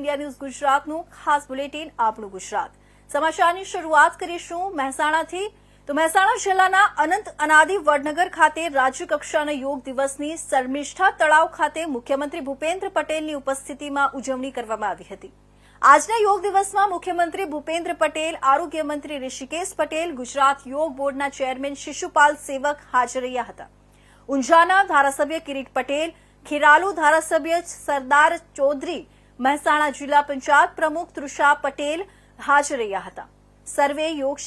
India news गुजरातનું ખાસ bulletin આપણું ગુજરાત સમાચારની શરૂઆત કરીશું મહેસાણાથી। તો મહેસાણા જિલ્લાના અનંત અનાદિ વડનગર ખાતે રાજ્ય કક્ષાના યોગ દિવસની શર્મિષ્ઠા તળાવ ખાતે મુખ્યમંત્રી ભૂપેન્દ્ર પટેલની ઉપસ્થિતિમાં ઉજવણી કરવામાં આવી હતી। આજના યોગ દિવસમાં મુખ્યમંત્રી ભૂપેન્દ્ર પટેલ, આરોગ્ય મંત્રી ઋષિકેશ પટેલ, ગુજરાત યોગ બોર્ડના ચેરમેન શિશુપાલ સેવક હાજર રહ્યા હતા। ઊંઝાના ધારાસભ્ય કિરીટ પટેલ, ખેરાલુ ધારાસભ્ય સરદાર ચૌધરી, મહેસાણા જિલ્લા પંચાયત પ્રમુખ તૃષા પટેલ હાજર રહ્યા હતા। સર્વે યોગ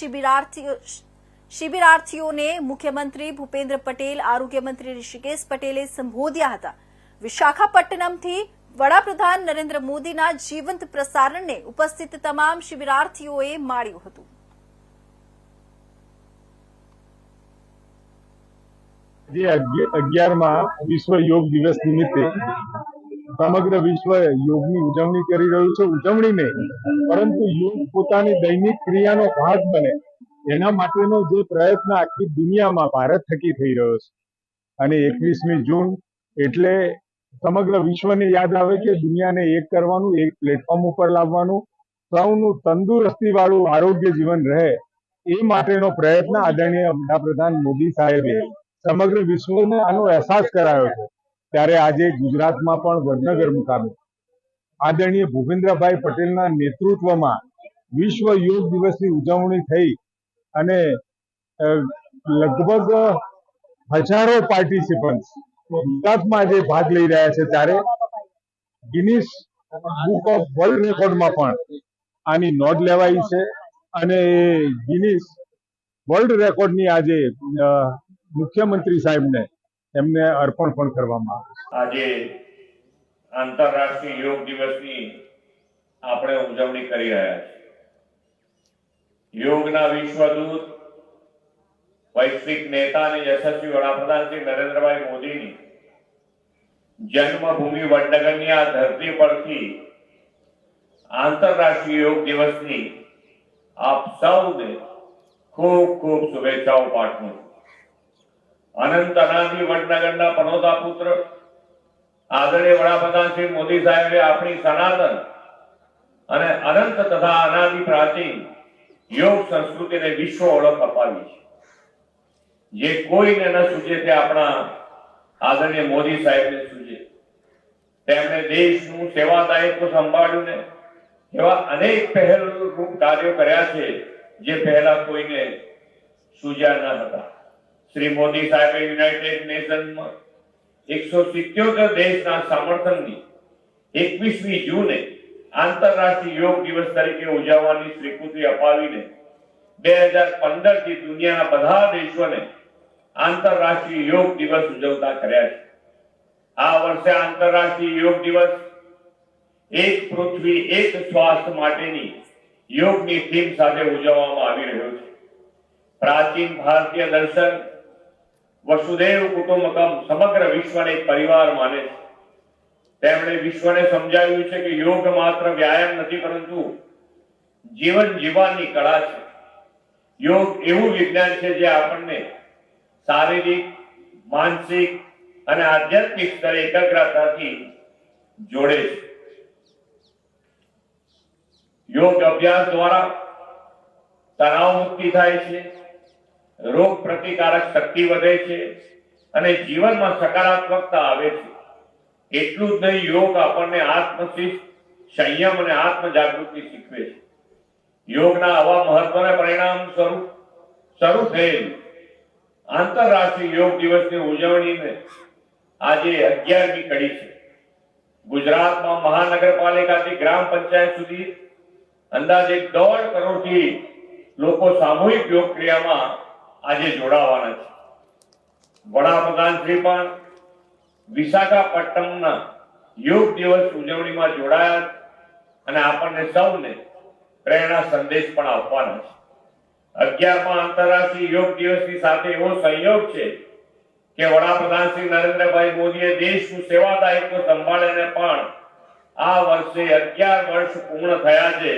શિબિરાર્થીઓને મુખ્યમંત્રી ભૂપેન્દ્ર પટેલ, આરોગ્ય મંત્રી ઋષિકેશ પટેલે સંબોધ્યા હતા। વિશાખાપટ્ટનમથી વડાપ્રધાન નરેન્દ્ર મોદીના જીવંત પ્રસારણને ઉપસ્થિત તમામ શિબિરાર્થીઓએ માણ્યું હતું। જે 11મા વિશ્વ યોગ દિવસ નિમિત્તે સમગ્ર વિશ્વ યોગની ઉજવણી કરી રહ્યું છે। ઉજવણી નહીં પરંતુ યોગ પોતાની દૈનિક ક્રિયાનો ભાગ બને એના માટેનો જે પ્રયત્ન આખી દુનિયામાં ભારત થકી થઈ રહ્યો છે અને 21મી જૂન એટલે સમગ્ર વિશ્વને યાદ આવે કે દુનિયાને એક કરવાનું, એક પ્લેટફોર્મ ઉપર લાવવાનું, સૌનું તંદુરસ્તી વાળું આરોગ્ય જીવન રહે એ માટેનો પ્રયત્ન આદરણીય વડાપ્રધાન મોદી સાહેબે સમગ્ર વિશ્વને આનો અહેસાસ કરાયો છે। ત્યારે આજે ગુજરાતમાં પણ વડનગર મુકામે આદરણીય ભૂપેન્દ્રભાઈ પટેલના નેતૃત્વમાં વિશ્વ યોગ દિવસની ઉજવણી થઈ અને લગભગ હજારો પાર્ટિસિપન્ટ્સ ગુજરાતમાં આજે ભાગ લઈ રહ્યા છે। ત્યારે ગિનિસ બુક ઓફ વર્લ્ડ રેકોર્ડમાં પણ આની નોંધ લેવાઈ છે અને ગિનિસ વર્લ્ડ રેકોર્ડની આજે મુખ્યમંત્રી સાહેબને એમને અર્પણ પણ કરવામાં આવે। આજે આંતરરાષ્ટ્રીય યોગ દિવસની આપણે ઉજવણી કરી રહ્યા છીએ। યોગના વિશ્વદૂત, વૈશ્વિક નેતા અને યશસ્વી વડાપ્રધાન શ્રી નરેન્દ્રભાઈ મોદીની જન્મભૂમિ વડનગરની આ ધરતી પરથી આંતરરાષ્ટ્રીય યોગ દિવસની આપ સૌને ખૂબ ખૂબ શુભેચ્છાઓ પાઠવું છું। અનંત અનાદિ વડનગરના પનોતા પુત્ર આદરણીય વડાપ્રધાન શ્રી મોદી સાહેબે આપણી સનાતન અને અનંત તથા અનાદિ પ્રાચીન યોગ સંસ્કૃતિને વિશ્વ ઓળખ અપાવી છે। જે કોઈને ન સૂચે તે આપણા આદરણીય મોદી સાહેબને સૂચે। તેમણે દેશનું સેવાદાયિત્વ સંભાળ્યું ને એવા અનેક પહેલરૂપ કાર્યો કર્યા છે જે પહેલા કોઈને સૂજ્યા ન હતા। શ્રી મોદી સાહેબે યુનાઇટેડ નેશન્સમાં 177 દેશના સમર્થનની 21મી જૂને આંતરરાષ્ટ્રીય યોગ દિવસ તરીકે ઉજવવાની સ્વીકૃતિ અપાવીને 2015 થી દુનિયાના બધા દેશોને આંતરરાષ્ટ્રીય યોગ દિવસ ઉજવતા કર્યા છે। આ વર્ષે આંતરરાષ્ટ્રીય યોગ દિવસ એક પૃથ્વી એક સ્વાસ્થ્ય માટેની યોગની થીમ સાથે ઉજવવામાં આવી રહ્યો છે। પ્રાચીન ભારતીય દર્શન વસુદેવ કુટુંબકમ સમગ્ર વિશ્વને એક પરિવાર માને છે। તેમણે વિશ્વને સમજાવ્યું છે કે યોગ માત્ર વ્યાયામ નથી પરંતુ જીવન જીવવાની કળા છે। યોગ એવું વિજ્ઞાન છે જે આપણને શારીરિક, માનસિક અને આધ્યાત્મિક સ્તરે એકાગ્રતાથી જોડે છે। યોગ અભ્યાસ દ્વારા તણાવ મુક્તિ થાય છે, રોગ પ્રતિકારક શક્તિ વધે છે અને જીવનમાં સકારાત્મકતા આવે છે। એટલું જ નહીં, યોગ આપણને આત્મશિસ્ત, સંયમ અને આત્મ જાગૃતિ શીખવે છે। યોગના આવા મહત્વના પરિણામ સ્વરૂપ શરૂ થયેલ આંતરરાષ્ટ્રીય યોગ દિવસની ઉજવણીને આજે 11મી કડી છે। ગુજરાતમાં મહાનગરપાલિકાથી ગ્રામ પંચાયત સુધી અંદાજે 1.5 કરોડથી લોકો સામૂહિક યોગ ક્રિયામાં આજે જોડાવાના છે। વડાપ્રધાન શ્રી પણ વિશાખાપટ્ટનમના યોગ દિવસ ઉજવણીમાં જોડાયા અને આપણને સૌને પ્રેરણા સંદેશ પણ આપવાના છે। 11મા આંતરરાષ્ટ્રીય યોગ દિવસની સાથે એવો સંયોગ છે કે વડાપ્રધાન શ્રી નરેન્દ્રભાઈ મોદીએ દેશનું સેવાદાયિત્વ સંભાળીને પણ આ વર્ષે 11 વર્ષ પૂર્ણ થયા છે।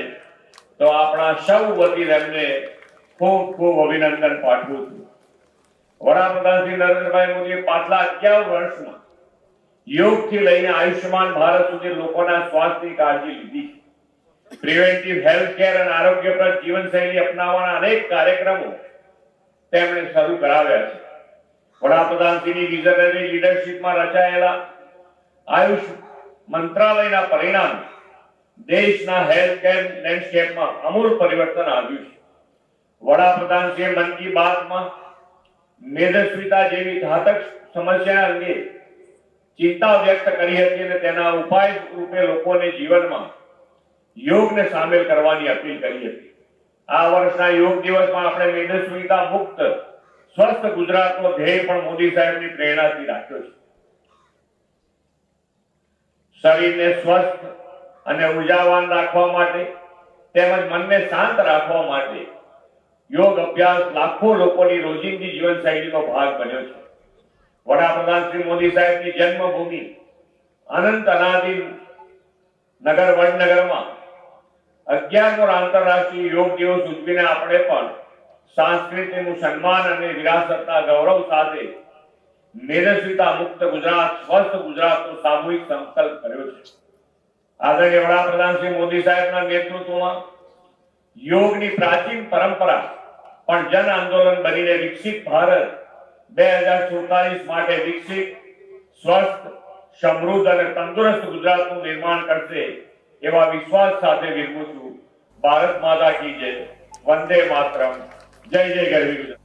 તો આપણા સૌ વતી તેમને ખૂબ ખૂબ અભિનંદન પાઠવું છું। વડાપ્રધાન શ્રી નરેન્દ્રભાઈ મોદીએ પાછલા 11 વર્ષમાં યોગથી લઈને આયુષ્યમાન ભારત સુધી લોકોના સ્વાસ્થ્યની કાળજી લીધી છે। પ્રિવેન્ટિવ હેલ્થ કેર અને આરોગ્યપ્રદ જીવનશૈલી અપનાવવાના અનેક કાર્યક્રમો તેમણે શરૂ કરાવ્યા છે। વડાપ્રધાનશ્રીની વિઝનરી લીડરશીપમાં રચાયેલા આયુષ મંત્રાલયના પરિણામે દેશના હેલ્થ કેર લેન્ડસ્કેપમાં અમૂલ પરિવર્તન આવ્યું છે। વડાપ્રધાનશ્રીએ મન કી બાતમાં મેદસ્વીતા જેવી ઘાતક સમસ્યા અંગે ચિંતા વ્યક્ત કરી હતી અને તેના ઉપાય રૂપે લોકોને જીવનમાં યોગને સામેલ કરવાની અપીલ કરી હતી। આ વર્ષના યોગ દિવસમાં આપણે મેદસ્વીતા મુક્ત સ્વસ્થ ગુજરાતનો ધ્યેય પણ મોદી સાહેબની પ્રેરણાથી રાખ્યો છે। શરીરને સ્વસ્થ અને ઉર્જાવાન રાખવા માટે તેમજ મનને શાંત રાખવા માટે યોગ અભ્યાસ લાખો લોકોની રોજિંદી જીવનશૈલીનો ભાગ બન્યો છે। વડાપ્રધાન શ્રી મોદી સાહેબની જન્મભૂમિ અનંત અનાદિ નગર વડનગરમાં 11મો આંતરરાષ્ટ્રીય યોગ દિવસ ઉજવીને આપણે પણ સંસ્કૃતિનું સન્માન અને વિરાસતના ગૌરવ સાથે મેદસ્વીતા મુક્ત ગુજરાત સ્વસ્થ ગુજરાતનો સામૂહિક સંકલ્પ કર્યો છે। આદરણીય વડાપ્રધાન શ્રી મોદી સાહેબના નેતૃત્વમાં યોગની પ્રાચીન પરંપરા પણ જન આંદોલન બનીને વિકસિત ભારત 2047 માટે વિકસિત સ્વસ્થ સમૃદ્ધ અને તંદુરસ્ત ગુજરાતનું નિર્માણ કરશે એવા વિશ્વાસ સાથે વિરમું છું। ભારત માતા કી જય, વંદે માતરમ, જય જય ગરવી ગુજરાત।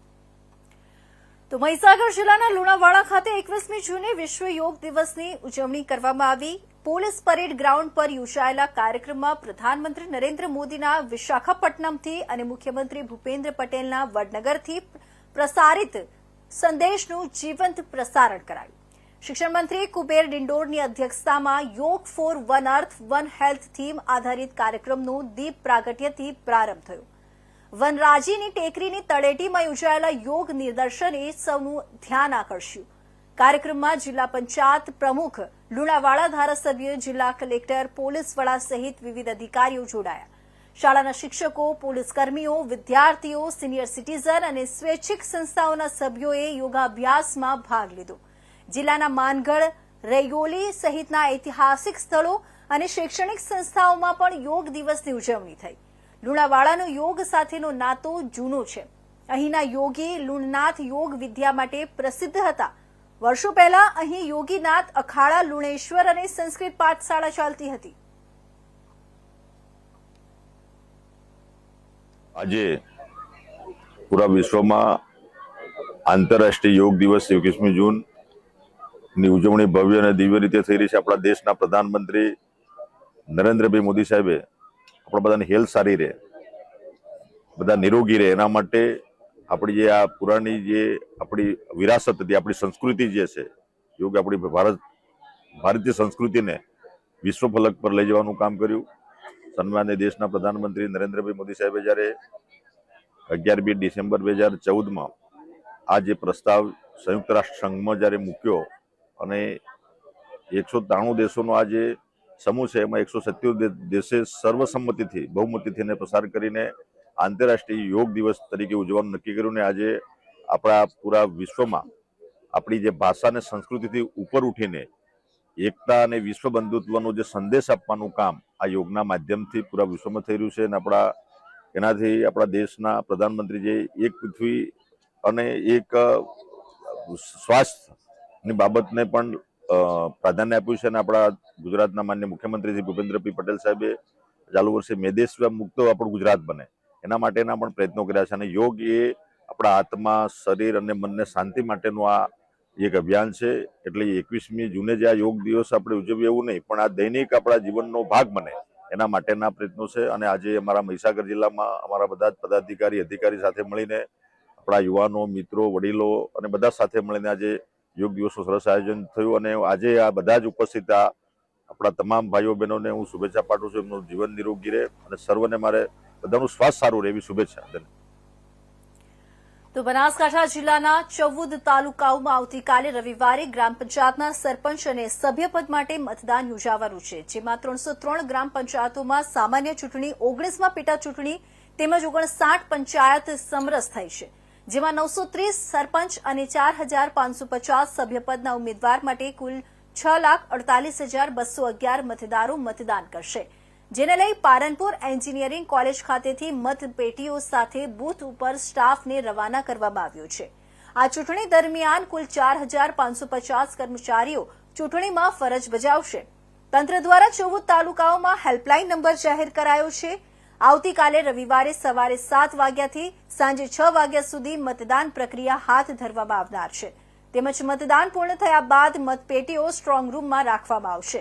તો મહીસાગર જિલ્લાના લુણાવાડા ખાતે 21મી જૂને વિશ્વ યોગ દિવસની ઉજવણી કરવામાં આવી। પોલીસ પરેડ ગ્રાઉન્ડ પર યોજાયેલા કાર્યક્રમમાં પ્રધાનમંત્રી નરેન્દ્ર મોદીના વિશાખાપટ્ટનમથી અને મુખ્યમંત્રી ભૂપેન્દ્ર પટેલના વડનગરથી પ્રસારિત સંદેશનું જીવંત પ્રસારણ કરાયું। શિક્ષણ મંત્રી કુબેર ડિંડોરની અધ્યક્ષતામાં yoga for one earth one health theme આધારિત કાર્યક્રમનો દીપ પ્રાગટ્યથી પ્રારંભ થયો। વનરાજીની ટેકરીની તળેટીમાં યોજાયેલા યોગ નિદર્શને સૌનું ધ્યાન આકર્ષ્યું। કાર્યક્રમમાં જિલ્લા પંચાયત પ્રમુખ, લુણાવાડા ધારાસભ્ય, જિલ્લા કલેક્ટર, પોલીસ વડા સહિત વિવિધ અધિકારીઓ જોડાયા। શાળાના શિક્ષકો, પોલીસ કર્મીઓ, વિદ્યાર્થીઓ, સિનિયર સિટીઝન અને સ્વૈચ્છિક સંસ્થાઓના સભ્યોએ યોગાભ્યાસમાં ભાગ લીધો। જિલ્લાના માનગઢ, રૈયોલી સહિતના ઐતિહાસિક સ્થળો અને શૈક્ષણિક સંસ્થાઓમાં પણ યોગ દિવસની ઉજવણી થઈ। લુણાવાડાનો યોગ સાથેનો નાતો જૂનો છે। અહીંના યોગી લુણનાથ યોગ વિદ્યા માટે પ્રસિદ્ધ હતા। વર્ષો પહેલા અહીં યોગીનાથ અખાડા, લુણેશ્વર અને સંસ્કૃત પાઠશાળા ચાલતી હતી। આજે પૂરા વિશ્વમાં આંતરરાષ્ટ્રીય યોગ દિવસ 21મી જૂન ની ઉજવણી ભવ્ય અને દિવ્ય રીતે થઈ રહી છે। આપણા દેશના પ્રધાનમંત્રી નરેન્દ્રભાઈ મોદી સાહેબે આપણા બધાની હેલ્થ સારી રહે, બધા નિરોગી રહે, એના માટે આપણી જે આ પુરાણી જે આપણી વિરાસત હતી, આપણી સંસ્કૃતિ જે છે, યોગ આપણી ભારતીય સંસ્કૃતિને વિશ્વ ફલક પર લઈ જવાનું કામ કર્યું। સન્માનીય દેશના પ્રધાનમંત્રી નરેન્દ્રભાઈ મોદી સાહેબે જ્યારે 11 ડિસેમ્બર 2014માં આ જે પ્રસ્તાવ સંયુક્ત રાષ્ટ્ર સંઘમાં જ્યારે મૂક્યો અને 193 દેશોનો આ જે સમૂહ છે એમાં 177 દેશે સર્વસંમતિથી બહુમતીથી પસાર કરીને આંતરરાષ્ટ્રીય યોગ દિવસ તરીકે ઉજવવાનું નક્કી કર્યું। ને આજે આપણા પૂરા વિશ્વમાં આપણી જે ભાષા અને સંસ્કૃતિથી ઉપર ઉઠીને એકતા અને વિશ્વ બંધુત્વનો જે સંદેશ આપવાનું કામ આ યોગના માધ્યમથી પૂરા વિશ્વમાં થઈ રહ્યું છે। અને એનાથી આપણા દેશના પ્રધાનમંત્રી જે એક પૃથ્વી અને એક સ્વાસ્થ્યની બાબતને પણ પ્રાધાન્ય આપ્યું છે। અને આપણા ગુજરાતના માનનીય મુખ્યમંત્રી શ્રી ભૂપેન્દ્રભાઈ પટેલ સાહેબે ચાલુ વર્ષે મેદેસ્વીતા મુક્ત આપણું ગુજરાત બને એના માટેના પણ પ્રયત્નો કર્યા છે। અને યોગ એ આપણા આત્મા, શરીર અને મનને શાંતિ માટેનું આ એક અભિયાન છે। એટલે 21મી જૂને જે આ યોગ દિવસ આપણે ઉજવીએ એવું નહીં, પણ આ દૈનિક આપણા જીવનનો ભાગ બને એના માટેના પ્રયત્નો છે। અને આજે અમારા મહીસાગર જિલ્લામાં અમારા બધા જ પદાધિકારી, અધિકારી સાથે મળીને આપણા યુવાનો, મિત્રો, વડીલો અને બધા સાથે મળીને આજે યોગ દિવસનું સરસ આયોજન થયું। અને આજે આ બધા જ ઉપસ્થિત આપણા તમામ ભાઈઓ બહેનોને હું શુભેચ્છા પાઠવું છું। એમનું જીવન નિરોગી રહે અને સર્વને મારે બધાનું સ્વાસ્થ્ય સારું રહે એવી શુભેચ્છા। તો બનાસકાંઠા જિલ્લાના 14 તાલુકાઓમાં આવતીકાલે રવિવારે ગ્રામ પંચાયતના સરપંચ અને સભ્યપદ માટે મતદાન યોજાવાનું છે, જેમાં 303 ગ્રામ પંચાયતોમાં સામાન્ય ચૂંટણી, 19માં પેટા ચૂંટણી તેમજ 59 પંચાયત સમરસ થઈ છે, જેમાં 930 સરપંચ અને 4550 સભ્યપદના ઉમેદવાર માટે કુલ 6,48,211 મતદારો મતદાન કરશે, જેને લઈ પાલનપુર એન્જિનિયરિંગ કોલેજ ખાતેથી મતપેટીઓ સાથે બૂથ ઉપર સ્ટાફને રવાના કરવામાં આવ્યો છે. આ ચૂંટણી દરમિયાન કુલ 4,550 કર્મચારીઓ ચૂંટણીમાં ફરજ બજાવશે. તંત્ર દ્વારા 14 તાલુકાઓમાં હેલ્પલાઇન નંબર જાહેર કરાયો છે. આવતીકાલે રવિવારે સવારે 7 વાગ્યાથી સાંજે 6 વાગ્યા સુધી મતદાન પ્રક્રિયા હાથ ધરવામાં આવનાર છે. તેમજ મતદાન પૂર્ણ થયા બાદ મતપેટીઓ સ્ટ્રોંગ રૂમમાં રાખવામાં આવશે.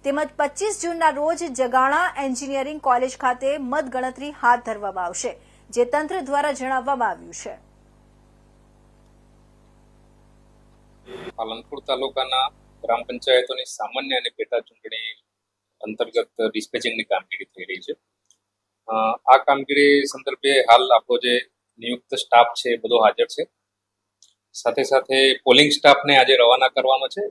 તેમજ 25 જૂનના રોજ જગાણા એન્જિનિયરિંગ કોલેજ ખાતે મતગણતરી હાથ ધરવામાં આવશે, જે તંત્ર દ્વારા જણાવવામાં આવ્યું છે. પાલનપુર તાલુકાના ગ્રામ પંચાયતોની સામાન્ય અને પેટા ચૂંટણી અંતર્ગત ડિસ્પેચિંગની કામગીરી થઈ રહી છે. આ કામગીરી સંદર્ભે હાલ આપણો જે નિયુક્ત સ્ટાફ છે એ બધો હાજર છે. સાથે સાથે પોલિંગ સ્ટાફને આજે રવાના કરવાનો છે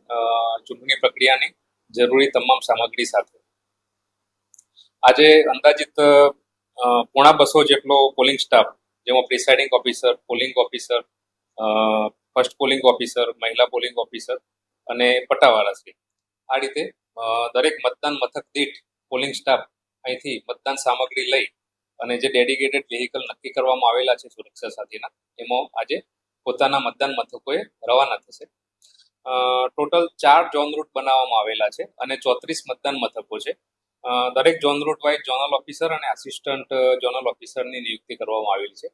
ચૂંટણી પ્રક્રિયાની જરૂરી તમામ સામગ્રી સાથે. આજે અંદાજિત 250 જેટલો પોલિંગ સ્ટાફ, જેમાં presiding officer, polling officer, first polling officer, મહિલા પોલિંગ ઓફિસર અને પટ્ટાવાળાશ્રી, આ રીતે દરેક મતદાન મથક દીઠ પોલિંગ સ્ટાફ અહીંથી મતદાન સામગ્રી લઈ અને જે ડેડિકેટેડ વેહિકલ નક્કી કરવામાં આવેલા છે સુરક્ષા સાથેના, એમાં આજે પોતાના મતદાન મથકોએ રવાના થશે. ટોટલ 4 ઝોન રૂટ બનાવવામાં આવેલા છે અને 34 મતદાન મથકો છે. દરેક zone route wise zonal officer અને આસિસ્ટન્ટ ઝોનલ ઓફિસરની નિયુક્તિ કરવામાં આવેલી છે,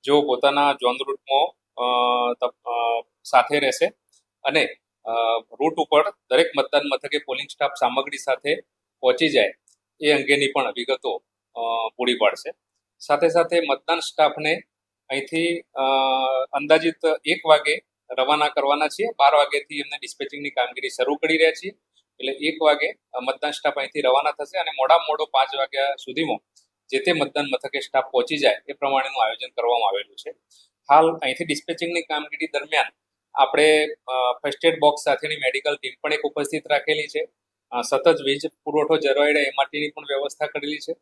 જેઓ પોતાના ઝોન રૂટમાં સાથે રહેશે અને રૂટ ઉપર દરેક મતદાન મથકે પોલિંગ સ્ટાફ સામગ્રી સાથે પહોંચી જાય એ અંગેની પણ વિગતો પૂરી પાડશે. સાથે સાથે મતદાન સ્ટાફને અહીંથી અંદાજિત 1 વાગે રવાના કરવાના છીએ. 12 વાગ્યાથી એમને ડિસ્પેચિંગની કામગીરી શરૂ કરી રહ્યા છીએ, એટલે 1 વાગે મતદાન સ્ટાફ અહીંથી રવાના થશે અને મોડામાં મોડો 5 વાગ્યા સુધીમાં જે તે મતદાન મથકે સ્ટાફ પહોંચી જાય એ પ્રમાણેનું આયોજન કરવામાં આવેલું છે. હાલ અહીંથી ડિસ્પેચિંગની કામગીરી દરમિયાન આપણે ફર્સ્ટ એડ બોક્સ સાથેની મેડિકલ ટીમ પણ એક ઉપસ્થિત રાખેલી છે. સતત વીજ પુરવઠો જળવાઈ રહે એ માટેની પણ વ્યવસ્થા કરેલી છે.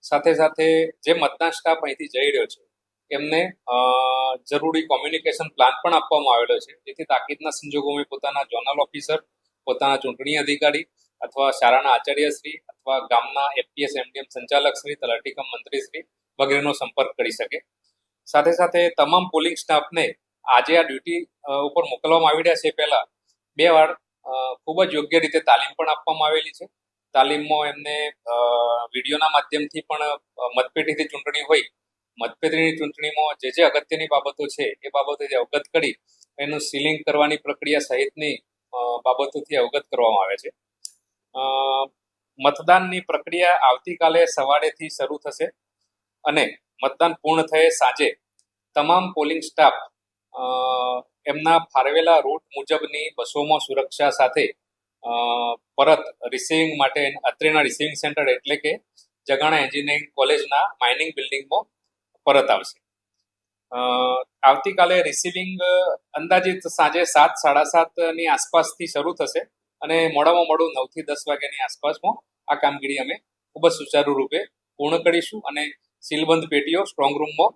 સાથે સાથે જે મતદાન સ્ટાફ અહીંથી જઈ રહ્યો છે એમને જરૂરી કોમ્યુનિકેશન પ્લાન પણ આપવામાં આવેલો છે, જેથી તાકીદના સંજોગોમાં પોતાના ઝોનલ ઓફિસર, પોતાના ચૂંટણી અધિકારી અથવા શાળાના આચાર્યશ્રી અથવા ગામના એફપીએસ એમડીએમ સંચાલકશ્રી, તલાટી કમ મંત્રીશ્રી વગેરેનો સંપર્ક કરી શકે. સાથે સાથે તમામ પોલિંગ સ્ટાફને આજે આ ડ્યુટી ઉપર મોકલવામાં આવી રહ્યા છે પહેલા 2 વાર ખૂબ જ યોગ્ય રીતે તાલીમ પણ આપવામાં આવેલી છે. તાલીમમાં એમને વિડીયોના માધ્યમથી પણ મતપેટીથી ચૂંટણી હોય, મતપેટીની ચૂંટણીમાં જે અગત્યની બાબતો છે એ બાબતોથી અવગત કરી એનું સીલિંગ કરવાની પ્રક્રિયા સહિતની બાબતોથી અવગત કરવામાં આવે છે. મતદાનની પ્રક્રિયા આવતીકાલે સવારેથી શરૂ થશે અને મતદાન પૂર્ણ થયે સાંજે તમામ પોલિંગ સ્ટાફ એમના ફાળવેલા રૂટ મુજબની બસોમાં સુરક્ષા સાથે પરત રિસીવિંગ માટે અત્રેના રિસીવિંગ સેન્ટર એટલે કે જગાણા એન્જિનિયરિંગ કોલેજના માઇનિંગ બિલ્ડિંગમાં પરત આવશે. આવતીકાલે રિસીવિંગ અંદાજિત સાંજે 7-7:30 આસપાસથી શરૂ થશે અને મોડામાં મોડું 9 થી 10 વાગ્યાની આસપાસમાં આ કામગીરી અમે ખૂબ જ સુચારુ રૂપે પૂર્ણ કરીશું અને સીલબંધ પેટીઓ સ્ટ્રોંગ રૂમમાં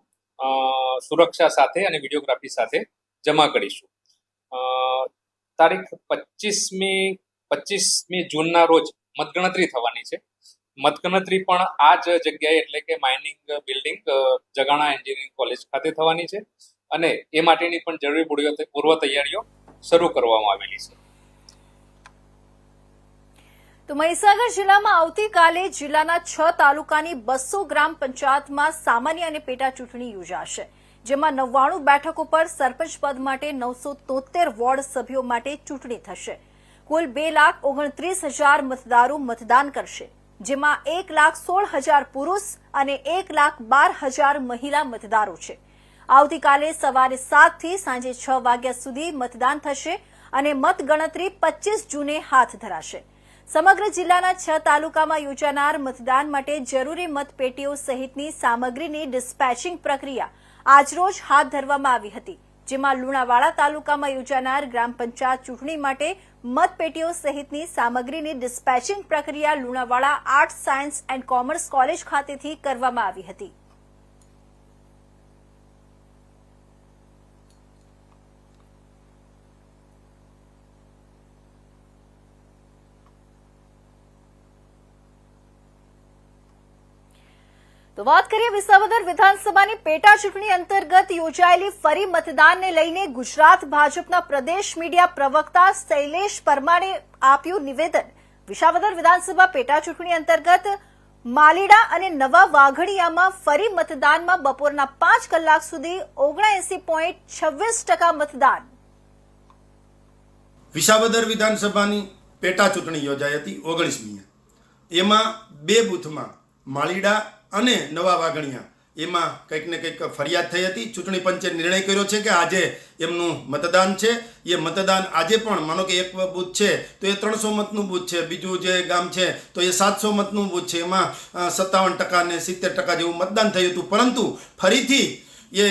સુરક્ષા સાથે અને વિડીયોગ્રાફી સાથે જમા કરીશું. તારીખ 25મી જૂનના રોજ મતગણતરી થવાની છે. મતગણતરી પણ આ જ જગ્યાએ એટલે કે mining building Jagana engineering college ખાતે થવાની છે અને એ માટેની પણ જરૂરી પૂર્વ તૈયારીઓ શરૂ કરવામાં આવેલી છે. તો મહીસાગર જિલ્લામાં આવતીકાલે જિલ્લાના 6 તાલુકાની 200 ગ્રામ પંચાયતમાં સામાન્ય અને પેટા ચૂંટણી યોજાશે, જેમાં 99 બેઠકો પર સરપંચ પદ માટે 973 વોર્ડ સભ્યો માટે ચૂંટણી થશે. કુલ 2,29,000 મતદારો મતદાન કરશે, જેમાં 1,16,000 પુરુષ અને 1,12,000 મહિલા મતદારો છે. આવતીકાલે સવારે 7 થી સાંજે 6 વાગ્યા સુધી મતદાન થશે અને મતગણતરી 25 જૂને હાથ ધરાશે. સમગ્ર જિલ્લાના 6 તાલુકામાં યોજાનાર મતદાન માટે જરૂરી મતપેટીઓ સહિતની સામગ્રીની ડિસ્પેચિંગ પ્રક્રિયા આજરોજ હાથ ધરવામાં આવી હતી, જેમાં લુણાવાડા તાલુકામાં યોજાનાર ગ્રામ પંચાયત ચૂંટણી માટે મતપેટીઓ સહિતની સામગ્રીની ડિસ્પેચિંગ પ્રક્રિયા Lunawada arts, science and commerce college ખાતેથી કરવામાં આવી હતી. તો વાત કરીએ વિસાવદર વિધાનસભાની પેટા ચૂંટણી અંતર્ગત યોજાયેલી ફરી મતદાનને લઈને ગુજરાત ભાજપના પ્રદેશ મીડિયા પ્રવક્તા શૈલેષ પરમારે આપ્યું નિવેદન. વિસાવદર વિધાનસભા પેટા ચૂંટણી અંતર્ગત માલીડા અને નવા વાઘડિયામાં ફરી મતદાનમાં બપોરના 5 કલાક સુધી 79.26% મતદાન. વિસાવદર વિધાનસભાની પેટા ચૂંટણી યોજાઈ હતી 19મી. એમાં 2 બૂથમાં માલીડા અને નવા વાઘણિયા એમાં કંઈક ને કંઈક ફરિયાદ થઈ હતી. ચૂંટણી પંચે નિર્ણય કર્યો છે કે આજે એમનું મતદાન છે. એ મતદાન આજે પણ માનો કે એક બૂથ છે તો એ 300 મતનું બૂથ છે, બીજું જે ગામ છે તો એ 700 મતનું બૂથ છે. એમાં 57% ને 70% જેવું મતદાન થયું હતું. પરંતુ ફરીથી એ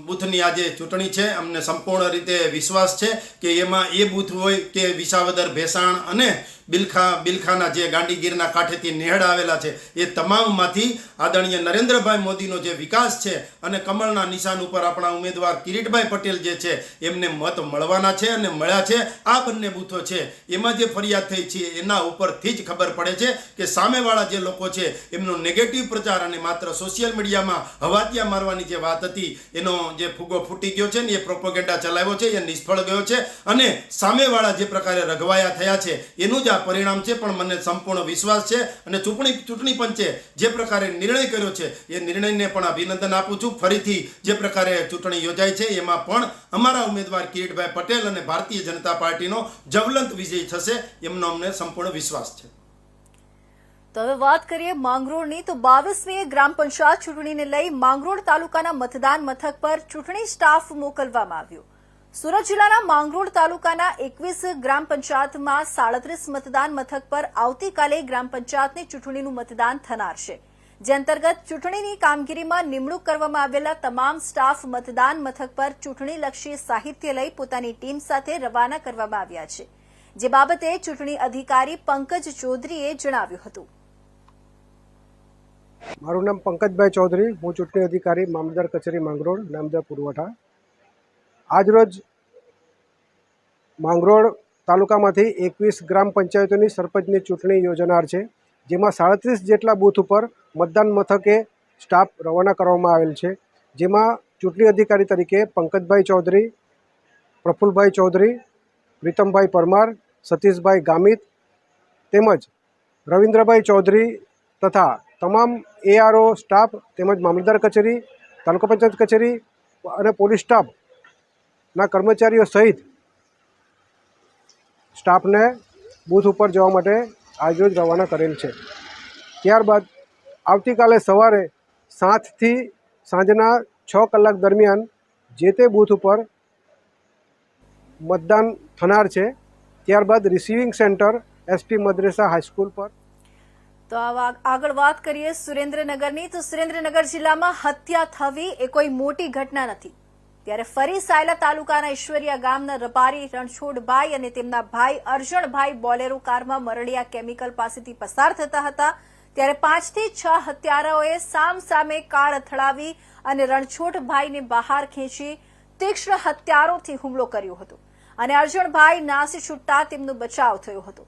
બૂથની આજે ચૂંટણી છે. અમને સંપૂર્ણ રીતે વિશ્વાસ છે કે એમાં એ બૂથ હોય કે વિસાવદર, ભેસાણ અને બિલખાના જે ગાંડીગીરના કાંઠેથી નેહડ આવેલા છે એ તમામમાંથી આદરણીય નરેન્દ્રભાઈ મોદીનો જે વિકાસ છે અને કમળના નિશાન ઉપર આપણા ઉમેદવાર કિરીટભાઈ પટેલ જે છે એમને મત મળવાના છે અને મળ્યા છે. આ બંને બૂથો છે એમાં જે ફરિયાદ થઈ છે એના ઉપરથી જ ખબર પડે છે કે સામેવાળા જે લોકો છે એમનો નેગેટિવ પ્રચાર અને માત્ર સોશિયલ મીડિયામાં હવાતિયા મારવાની જે વાત હતી એનો જે ફૂગો ફૂટી ગયો છે ને એ પ્રોપોગેન્ડા ચલાવ્યો છે એ નિષ્ફળ ગયો છે અને સામેવાળા જે પ્રકારે રઘવાયા થયા છે એનું જ પરિણામ છે. પણ મને સંપૂર્ણ વિશ્વાસ છે અને ચૂંટણી પંચે જે પ્રકારે નિર્ણય કર્યો છે એ નિર્ણયને પણ અભિનંદન આપું છું. ફરીથી જે પ્રકારે ચૂંટણી યોજાય છે એમાં પણ અમારા ઉમેદવાર કિરીટભાઈ પટેલ અને ભારતીય જનતા પાર્ટીનો જ્વલંત વિજય થશે એમનો અમને સંપૂર્ણ વિશ્વાસ છે. તો હવે વાત કરીએ માંગરોળની. તો 22મી ગ્રામ પંચાયત ચૂંટણીને લઈ માંગરોળ તાલુકાના મતદાન મથક પર ચૂંટણી સ્ટાફ મોકલવામાં આવ્યો. સુરત જિલ્લાના માંગરોળ તાલુકાના 21 ગ્રામ પંચાયતમાં 37 મતદાન મથક પર આવતીકાલે ગ્રામ પંચાયતની ચૂંટણીનું મતદાન થનાર છે. જે અંતર્ગત ચૂંટણીની કામગીરીમાં નિમણૂક કરવામાં આવેલા તમામ સ્ટાફ મતદાન મથક પર ચૂંટણીલક્ષી સાહિત્ય લઈ પોતાની ટીમ સાથે રવાના કરવામાં આવ્યા છે. જે બાબતે ચૂંટણી અધિકારી પંકજ ચૌધરીએ જણાવ્યું હતું. મારું નામ પંકજભાઈ ચૌધરી, હું ચૂંટણી અધિકારી મામલતદાર કચેરી માંગરોળ, નામદાર પુરવઠા. આજરોજ માંગરોળ તાલુકામાંથી 21 ગ્રામ પંચાયતોની સરપંચની ચૂંટણી યોજાનાર છે. જેમાં 37 જેટલા બૂથ ઉપર મતદાન મથકે સ્ટાફ રવાના કરવામાં આવેલ છે. જેમાં ચૂંટણી અધિકારી તરીકે પંકજભાઈ ચૌધરી, પ્રફુલભાઈ ચૌધરી, પ્રીતમભાઈ પરમાર, સતીશભાઈ ગામિત તેમજ રવિન્દ્રભાઈ ચૌધરી તથા તમામ ARO સ્ટાફ તેમજ મામલતદાર કચેરી, તાલુકા પંચાયત કચેરી અને પોલીસ સ્ટાફના કર્મચારીઓ સહિત સ્ટાફને બૂથ ઉપર જવા માટે આજરોજ રવાના કરેલ છે. ત્યારબાદ આવતીકાલે સવારે 7 થી સાંજના 6 કલાક દરમિયાન જે તે બૂથ ઉપર મતદાન થનાર છે. ત્યારબાદ રિસીવિંગ સેન્ટર SP મદ્રેસા હાઈસ્કૂલ પર. તો આગળ વાત કરીએ સુરેન્દ્રનગરની. તો સુરેન્દ્રનગર જિલ્લામાં હત્યા થવી એ કોઈ મોટી ઘટના નથી. ત્યારે ફરી સાયલા તાલુકાના ઈશ્વરિયા ગામના રબારી રણછોડભાઈ અને તેમના ભાઈ અર્જણભાઈ બોલેરો કારમાં મરડિયા કેમિકલ પાસેથી પસાર થતા હતા. ત્યારે 5 થી 6 હત્યારાઓએ સામસામે કાર અથડાવી અને રણછોડભાઈને બહાર ખેંચી તીક્ષ્ણ હથિયારોથી હુમલો કર્યો હતો અને અર્જણભાઈ નાસી છૂટતા તેમનો બચાવ થયો હતો.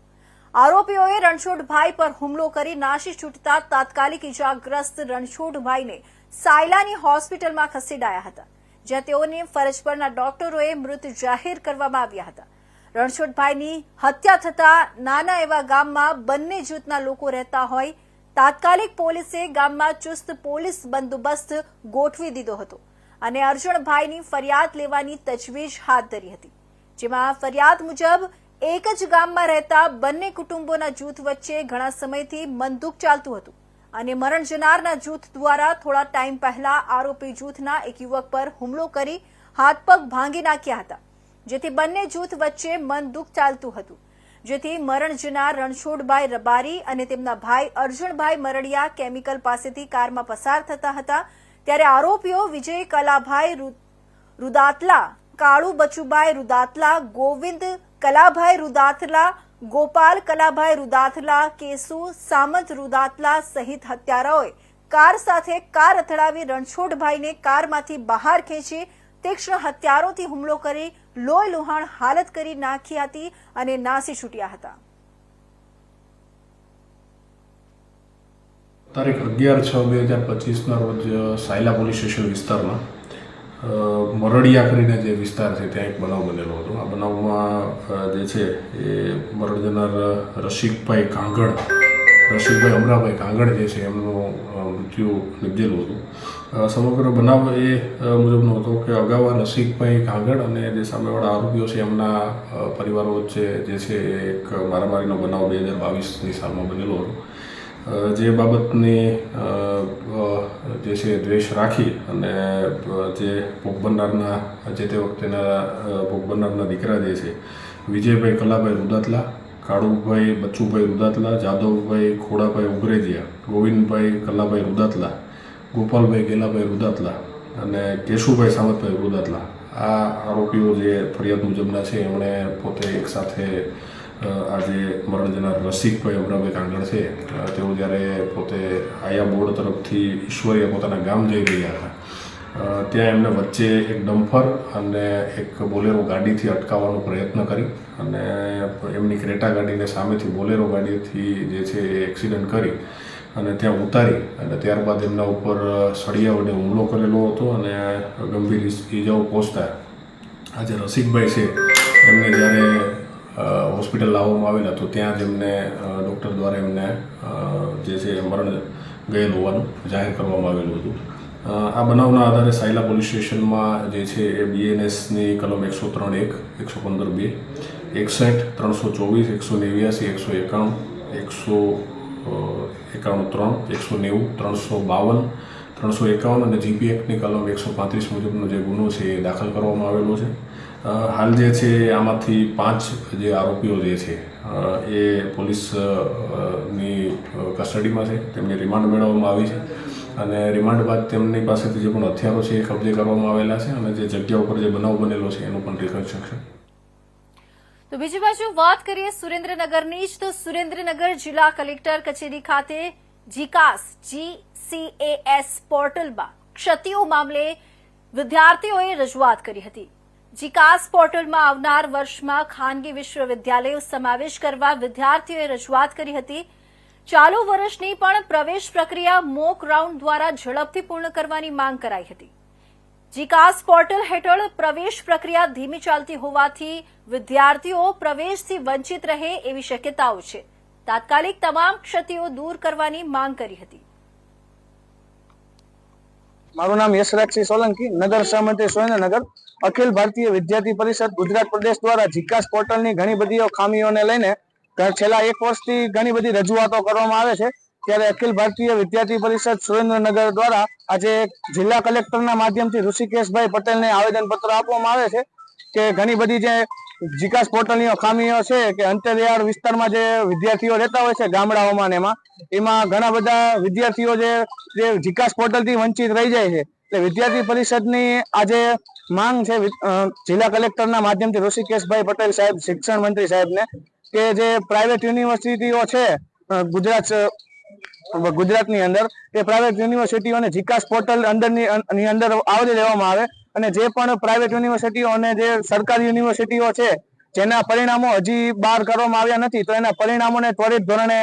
આરોપીઓએ રણછોડભાઈ પર હુમલો કરી નાસી છૂટતા તાત્કાલિક ઇજાગ્રસ્ત રણછોડભાઈને સાયલાની હોસ્પિટલમાં ખસેડાયા હતા, જ્યાં તેઓને ફરજ પરના ડોક્ટરોએ મૃત જાહેર કરવામાં આવ્યા હતા. રણછોડભાઈની હત્યા થતા નાના એવા ગામમાં બંને જૂથના લોકો રહેતા હોય તાત્કાલિક પોલીસે ગામમાં ચુસ્ત પોલીસ બંદોબસ્ત ગોઠવી દીધો હતો અને અર્જણભાઈની ફરિયાદ લેવાની તજવીજ હાથ ધરી હતી. જેમાં ફરિયાદ મુજબ એક જ ગામમાં રહેતા બંને કુટુંબોના જૂથ વચ્ચે ઘણા સમયથી મનદુખ ચાલતું હતું અને મરણ જનારના જૂથ દ્વારા થોડા ટાઈમ પહેલા આરોપી જૂથના એક યુવક પર હુમલો કરી હાથ પગ ભાંગી નાખ્યા હતા, જેથી બંને જૂથ વચ્ચે મનદુખ ચાલતું હતું. જેથી મરણ જનાર રણછોડભાઈ રબારી અને તેમના ભાઈ અર્જણભાઈ મરડિયા કેમિકલ પાસેથી કારમાં પસાર થતા હતા. ત્યારે આરોપીઓ વિજય કલાભાઈ રૂદાતલા, કાળુ બચુભાઈ રૂદાતલા, ગોવિંદ કલાભાઈ રૂદાતલા, ગોપાલ કલાભાઈ રૂદાતલા, કેસુ સામંત રૂદાતલા સહિત હત્યારાઓએ કાર સાથે કાર અથડાવી રણછોડભાઈને કારમાંથી બહાર ખેંચી તીક્ષ્ણ હથિયારોથી હુમલો કરી લોહી લુહાણ હાલત કરી નાખી હતી અને નાસી છૂટ્યા હતા. તારીખ 11/6/2025ના રોજ સાયલા પોલીસ સ્ટેશન વિસ્તારમાં મરડિયા કરીને જે વિસ્તાર છે ત્યાં એક બનાવ બનેલો હતો. આ બનાવમાં જે છે એ મરણ જનાર રસિકભાઈ અમરાભાઈ કાંગડ જે છે એમનું મૃત્યુ નિપજેલું હતું. સમગ્ર બનાવ એ મુજબનો હતો કે અગાઉ રસિકભાઈ કાંગડ અને જે સામેવાળા આરોપીઓ છે એમના પરિવારો વચ્ચે જે છે એક મારામારીનો બનાવ 2022ની સાલમાં બનેલો હતો. જે બાબતની જે છે દ્વેષ રાખી અને જે ભોગ બનનારના જે તે વખતેના ભોગ બનનારના દીકરા જે છે વિજયભાઈ કલાભાઈ રૂદાતલા, કાળુભાઈ બચ્ચુભાઈ રૂદાતલા, જાદવભાઈ ખોડાભાઈ ઉગરેજિયા, ગોવિંદભાઈ કલાભાઈ રૂદાતલા, ગોપાલભાઈ ગેલાભાઈ રૂદાતલા અને કેશુભાઈ સામતભાઈ રૂદાતલા, આ આરોપીઓ જે ફરિયાદ મુજબના છે એમણે પોતે એકસાથે આજે મરણ જનાર રસિકભાઈ અમરાભાઈ કાંગડ છે તેઓ જ્યારે પોતે આયા બોર્ડ તરફથી ઈશ્વરીય પોતાના ગામ જઈ રહ્યા હતા ત્યાં એમને વચ્ચે એક ડમ્ફર અને એક બોલેરો ગાડીથી અટકાવવાનો પ્રયત્ન કરી અને એમની ક્રેટા ગાડીને સામેથી બોલેરો ગાડીથી જે છે એ એક્સિડન્ટ કરી અને ત્યાં ઉતારી અને ત્યારબાદ એમના ઉપર સળિયા વડે હુમલો કરેલો હતો અને ગંભીર ઈજાઓ પહોંચતા આજે રસિકભાઈ છે એમને જ્યારે હોસ્પિટલ લાવવામાં આવેલા તો ત્યાં જ એમને ડૉક્ટર દ્વારા એમને જે છે મરણ ગયેલ હોવાનું જાહેર કરવામાં આવેલું હતું. આ બનાવના આધારે સાયલા પોલીસ સ્ટેશનમાં જે છે એ BNSની કલમ 103(1), 115(2), 61, 324, 189, 191, 191(3), 190, 352 અને GP એક્ટની કલમ 135 મુજબનો જે ગુનો છે એ દાખલ કરવામાં આવેલો છે. હાલ જે છે આમાંથી 5 જે આરોપીઓ જે છે એ પોલીસની કસ્ટડીમાં છે. તેમની રિમાન્ડ મેળવવામાં આવી છે અને રિમાન્ડ બાદ તેમની પાસેથી જે પણ હથિયારો છે એ કબજે કરવામાં આવેલા છે અને જે જગ્યા ઉપર જે બનાવ બનેલો છે એનું પણ રિકન્સ્ટ્રક્શન. તો બીજી બાજુ વાત કરીએ સુરેન્દ્રનગરની જ, તો સુરેન્દ્રનગર જિલ્લા કલેક્ટર કચેરી ખાતે GCAS પોર્ટલમાં ક્ષતિઓ મામલે વિદ્યાર્થીઓએ રજૂઆત કરી હતી. GCAS પોર્ટલમાં આવનાર વર્ષમાં ખાનગી વિશ્વવિદ્યાલયો સમાવેશ કરવા વિદ્યાર્થીઓએ રજૂઆત કરી હતી. ચાલુ વર્ષની પણ પ્રવેશ પ્રક્રિયા મોક રાઉન્ડ દ્વારા ઝડપથી પૂર્ણ કરવાની માંગ કરાઈ હતી. GCAS પોર્ટલ હેઠળ પ્રવેશ પ્રક્રિયા ધીમી ચાલતી હોવાથી વિદ્યાર્થીઓ પ્રવેશથી વંચિત રહે એવી શક્યતાઓ છે. તાત્કાલિક તમામ ક્ષતિઓ દૂર કરવાની માંગ કરી હતી. મારું નામ યશરાજસિંહ સોલંકી, નગર સહમંત્રી સુરેન્દ્રનગર. અખિલ ભારતીય વિદ્યાર્થી પરિષદ ગુજરાત પ્રદેશ દ્વારા GCAS પોર્ટલની ઘણી બધી ખામીઓને લઈને છેલ્લા 1 વર્ષથી ઘણી બધી રજૂઆતો કરવામાં આવે છે. ત્યારે અખિલ ભારતીય વિદ્યાર્થી પરિષદ સુરેન્દ્રનગર દ્વારા આજે જિલ્લા કલેક્ટરના માધ્યમથી ઋષિકેશભાઈ પટેલને આવેદનપત્ર આપવામાં આવે છે કે ઘણી બધી જે GCAS પોર્ટલની ખામીઓ છે કે અંતરિયાળ વિસ્તારમાં જે વિદ્યાર્થીઓ રહેતા હોય છે ગામડાઓમાં ને એમાં ઘણા બધા વિદ્યાર્થીઓ જે GCAS પોર્ટલથી વંચિત રહી જાય છે. એટલે વિદ્યાર્થી પરિષદની આજે માંગ છે જિલ્લા કલેક્ટરના માધ્યમથી ઋષિકેશભાઈ પટેલ સાહેબ, શિક્ષણ મંત્રી સાહેબને, કે જે પ્રાઇવેટ યુનિવર્સિટીઓ છે ગુજરાતની અંદર એ પ્રાઇવેટ યુનિવર્સિટીઓને GCAS પોર્ટલ અંદર આવરી લેવામાં આવે અને જે પણ પ્રાઇવેટ યુનિવર્સિટીઓ અને જે સરકારી યુનિવર્સિટીઓ છે જેના પરિણામો હજી બહાર કરવામાં આવ્યા નથી તો એના પરિણામોને ત્વરિત ધોરણે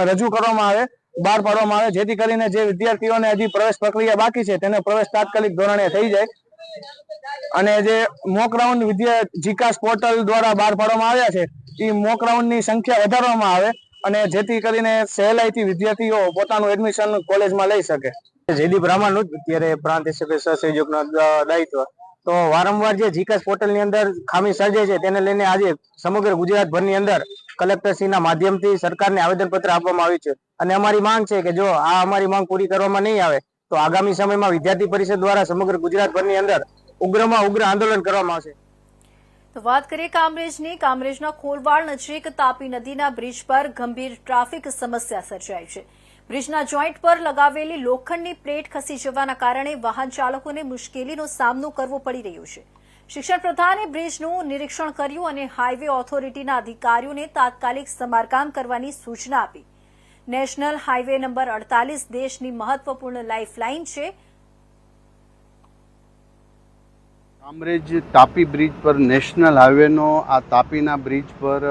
રજૂ કરવામાં આવે, બહાર પાડવામાં આવે, જેથી કરીને જે વિદ્યાર્થીઓને હજી પ્રવેશ પ્રક્રિયા બાકી છે તેને પ્રવેશ તાત્કાલિક ધોરણે થઈ જાય. અને જે મોક રાઉન્ડ GCAS પોર્ટલ દ્વારા બહાર પાડવામાં આવ્યા છે એ મોક રાઉન્ડની સંખ્યા વધારવામાં આવે અને જેથી કરીને સહેલાઈથી વિદ્યાર્થીઓ પોતાનું એડમિશન કોલેજમાં લઈ શકે. જયદીપ રામાનુજ, અત્યારે પ્રાંત એસએફએ સહસંયોજકનો દાયિત્વ. તો વારંવાર જે GCAS પોર્ટલની અંદર ખામી સર્જાય છે તેને લઈને આજે સમગ્ર ગુજરાતભરની અંદર કલેક્ટરશ્રીના માધ્યમથી સરકારને આવેદનપત્ર આપવામાં આવ્યું છે અને અમારી માંગ છે કે જો આ અમારી માંગ પૂરી કરવામાં નહીં આવે તો આગામી સમયમાં વિદ્યાર્થી પરિષદ દ્વારા સમગ્ર ગુજરાતભરની અંદર ઉગ્રમાં ઉગ્ર આંદોલન કરવામાં આવશે. તો વાત કરીએ કામરેજની. કામરેજના ખોરવાડ નજીક તાપી નદીના બ્રિજ પર ગંભીર ટ્રાફિક સમસ્યા સર્જાઈ છે. બ્રિજના જોઈન્ટ પર લગાવેલી લોખંડની પ્લેટ ખસી જવાના કારણે વાહન ચાલકોને મુશ્કેલીનો સામનો કરવો પડી રહ્યો છે. શિક્ષણ પ્રધાને બ્રિજનું નિરીક્ષણ કર્યું અને હાઈવે ઓથોરિટીના અધિકારીઓને તાત્કાલિક સમારકામ કરવાની સૂચના આપી. નેશનલ હાઈવે નંબર 48 દેશની મહત્વપૂર્ણ લાઇફલાઇન છે. કામરેજ તાપી બ્રિજ પર નેશનલ હાઈવેનો આ તાપીના બ્રિજ પર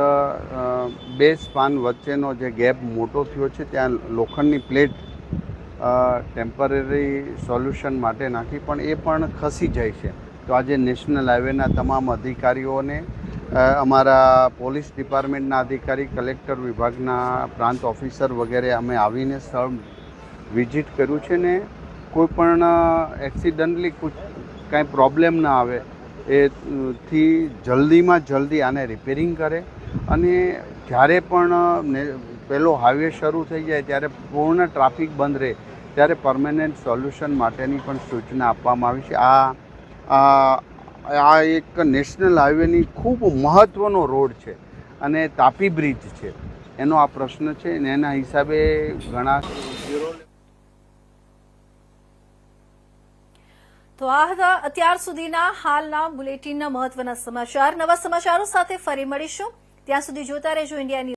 2 સ્પાન વચ્ચેનો જે ગેપ મોટો થયો છે ત્યાં લોખંડની પ્લેટ ટેમ્પરરી સોલ્યુશન માટે નાખી, પણ એ પણ ખસી જાય છે. તો આજે નેશનલ હાઈવેના તમામ અધિકારીઓને, અમારા પોલીસ ડિપાર્ટમેન્ટના અધિકારી, કલેક્ટર વિભાગના પ્રાંત ઓફિસર વગેરે અમે આવીને સ્થળ વિઝિટ કર્યું છે ને કોઈ પણ એક્સિડન્ટલી કાંઈ પ્રોબ્લેમ ના આવે એથી જલ્દીમાં જલ્દી આને રિપેરિંગ કરે, અને જ્યારે પણ પહેલો હાઈવે શરૂ થઈ જાય ત્યારે પૂર્ણ ટ્રાફિક બંધ રહે ત્યારે પરમેનન્ટ સોલ્યુશન માટેની પણ સૂચના આપવામાં આવી છે. આ એક નેશનલ હાઈવેની ખૂબ મહત્ત્વનો રોડ છે અને તાપી બ્રિજ છે એનો આ પ્રશ્ન છે, અને એના હિસાબે ઘણા તો આ હતા અત્યાર સુધીના હાલના બુલેટિનના મહત્વના સમાચાર. નવા સમાચારો સાથે ફરી મળીશું. ત્યાં સુધી જોતા રહેજો ઇન્ડિયા ન્યૂઝ.